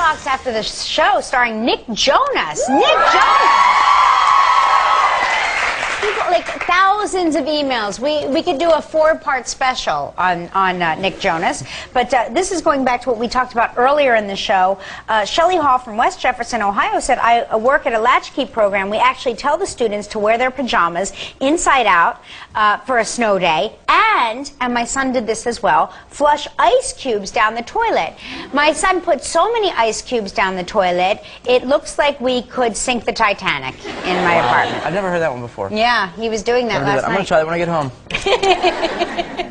box after the show starring Nick Jonas. Nick Jonas! People, like thousands of emails. We could do a 4-part special on Nick Jonas, but this is going back to what we talked about earlier in the show. Shelley Hall from West Jefferson, Ohio said, I work at a latchkey program. We actually tell the students to wear their pajamas inside out for a snow day, and my son did this as well, flush ice cubes down the toilet. My son put so many ice cubes down the toilet, it looks like we could sink the Titanic in my apartment. I've never heard that one before. Yeah, he was doing that last night. I'm going to try that when I get home.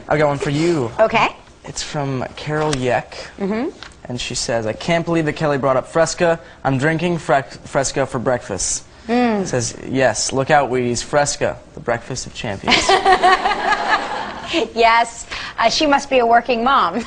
I've got one for you. Okay. It's from Carol Yeck. And she says, I can't believe that Kelly brought up Fresca. I'm drinking Fresca for breakfast. It says, yes, look out, Wheaties. Fresca, the breakfast of champions. Yes, she must be a working mom.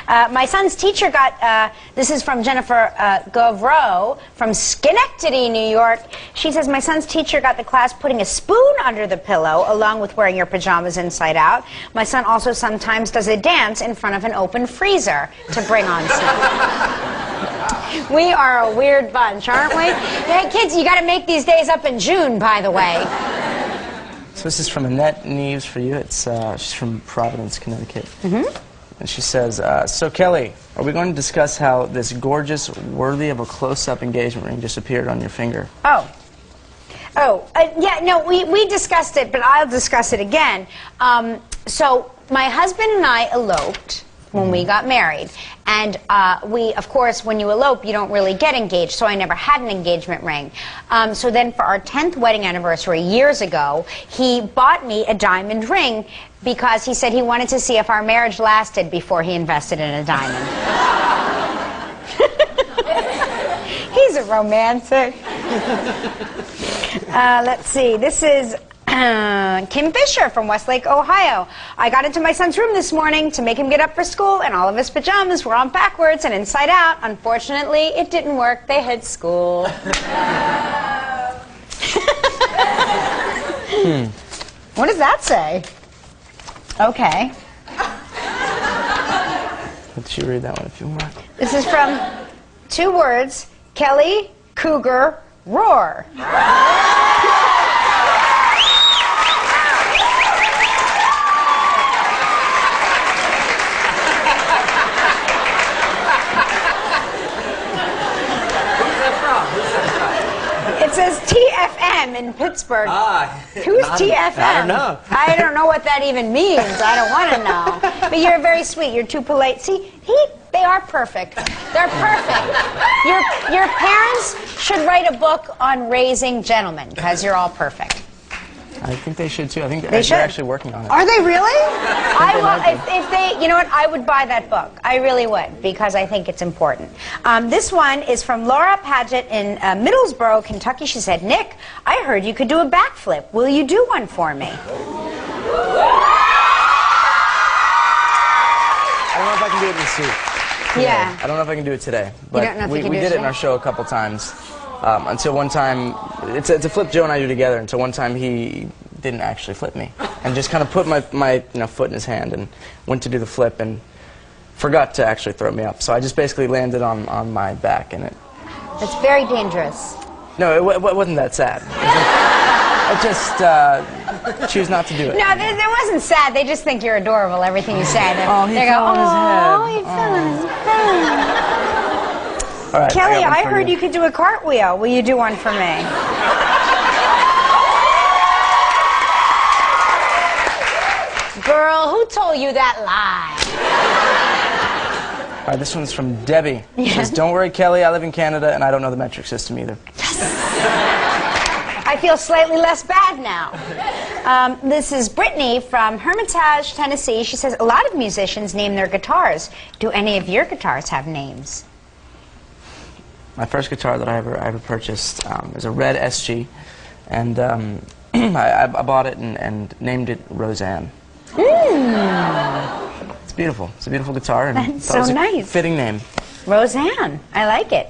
My son's teacher got, this is from Jennifer Govreau from Schenectady, New York. She says, my son's teacher got the class putting a spoon under the pillow along with wearing your pajamas inside out. My son also sometimes does a dance in front of an open freezer to bring on snow. We are a weird bunch, aren't we? Hey, kids, you got to make these days up in June, by the way. So this is from Annette Neves for you. It's, she's from Providence, Connecticut. And she says, so Kelly, are we going to discuss how this gorgeous, worthy of a close-up engagement ring just appeared on your finger? Yeah, no, we discussed it, but I'll discuss it again. So my husband and I eloped when we got married. And we, of course, when you elope, you don't really get engaged, so I never had an engagement ring. So then for our 10th wedding anniversary years ago, he bought me a diamond ring because he said he wanted to see if our marriage lasted before he invested in a diamond. He's a romantic. Let's see, this is Kim Fisher from Westlake, Ohio. I got into my son's room this morning to make him get up for school, and all of his pajamas were on backwards and inside out. Unfortunately, it didn't work. They had school. What does that say? Okay. Let you read that one if you want. This is from 2 words, Kelly, Cougar, Roar. It says TFM in Pittsburgh. Who's TFM? I don't know. I don't know what that even means. I don't want to know. But you're very sweet. You're too polite. See, they are perfect. They're perfect. Your parents should write a book on raising gentlemen because you're all perfect. I think they should too. I think they're actually working on it. Are they really? If they, you know what, I would buy that book. I really would, because I think it's important. This one is from Laura Paget in Middlesboro, Kentucky. She said, Nick, I heard you could do a backflip. Will you do one for me? I don't know if I can do it in the suit. Yeah. I don't know if I can do it today. But you don't know if you can we do did it it in our show a couple times. Until one time, it's a flip Joe and I do together, until one time he didn't actually flip me. And just kind of put my foot in his hand and went to do the flip and forgot to actually throw me up. So I just basically landed on my back in it. It's very dangerous. No, it wasn't that sad. I just choose not to do it. No, there wasn't sad. They just think you're adorable, everything you said. Oh, he fell on his head. Oh, he fell on his head. All right, Kelly, I heard you could do a cartwheel. Will you do one for me? Girl, who told you that lie? All right, this one's from Debbie. She says, don't worry, Kelly, I live in Canada and I don't know the metric system either. Yes. I feel slightly less bad now. This is Brittany from Hermitage, Tennessee. She says, a lot of musicians name their guitars. Do any of your guitars have names? My first guitar that I ever purchased is a red SG, and I bought it and named it Roseanne. It's beautiful. It's a beautiful guitar, and that's so nice. Fitting name. Roseanne. I like it.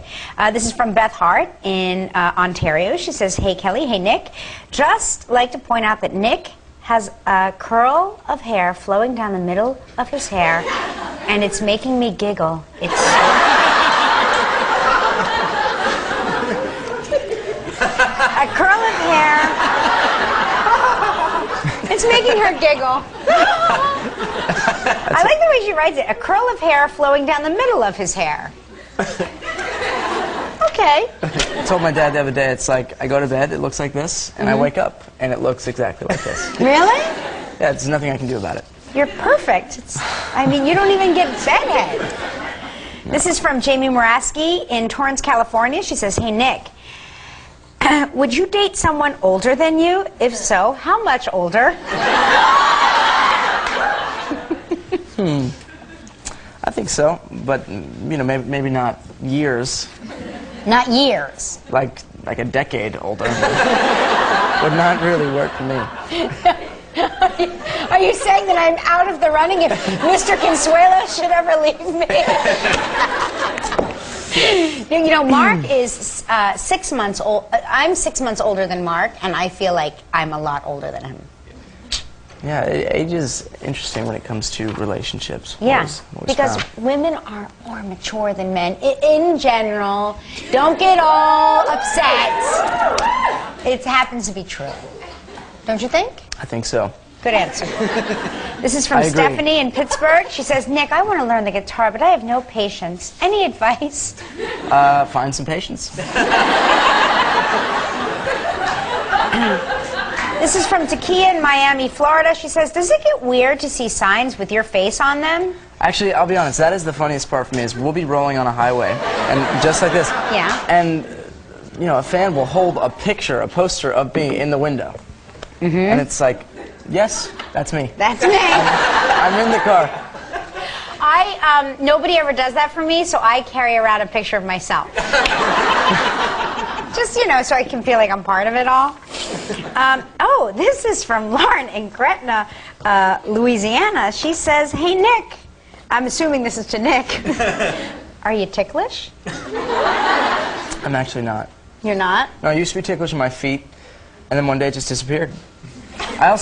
This is from Beth Hart in Ontario. She says, hey, Kelly. Hey, Nick. Just like to point out that Nick has a curl of hair flowing down the middle of his hair, and it's making me giggle. It's so It's making her giggle. I like the way she writes it. A curl of hair flowing down the middle of his hair. Okay. I told my dad the other day, it's like, I go to bed, it looks like this, and I wake up, and it looks exactly like this. Really? Yeah, there's nothing I can do about it. You're perfect. I mean, you don't even get bedhead. No. This is from Jamie Moraski in Torrance, California. She says, hey, Nick, would you date someone older than you? If so, how much older? I think so, but, you know, maybe not years. Not years? Like a decade older. Would not really work for me. Are you saying that I'm out of the running if Mr. Consuelo should ever leave me? You know, Mark is 6 months old. I'm 6 months older than Mark, and I feel like I'm a lot older than him. Yeah, age is interesting when it comes to relationships. Yeah, because women are more mature than men in general. Don't get all upset. It happens to be true. Don't you think? I think so. Good answer. This is from Stephanie in Pittsburgh. She says, Nick, I want to learn the guitar, but I have no patience. Any advice? Find some patience. This is from Takia in Miami, Florida. She says, does it get weird to see signs with your face on them? Actually, I'll be honest, that is the funniest part for me, is we'll be rolling on a highway, and just like this. Yeah. And, you know, a fan will hold a picture, a poster of me in the window. And it's like, yes, that's me. That's me. I'm in the car. Nobody ever does that for me, so I carry around a picture of myself. Just, you know, so I can feel like I'm part of it all. Oh, this is from Lauren in Gretna, Louisiana. She says, hey, Nick. I'm assuming this is to Nick. Are you ticklish? I'm actually not. You're not? No, I used to be ticklish in my feet, and then one day it just disappeared. I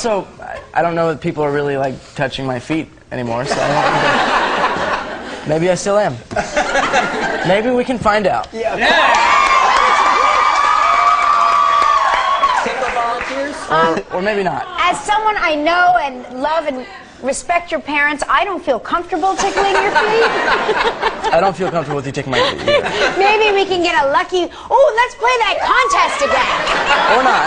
don't know that people are really, like, touching my feet anymore, so I don't know. Maybe I still am. Maybe we can find out. Yeah. Or maybe not. As someone I know and love and respect your parents, I don't feel comfortable tickling your feet. I don't feel comfortable with you tickling my feet either. Maybe we can get a lucky... Oh, let's play that contest again. Or not.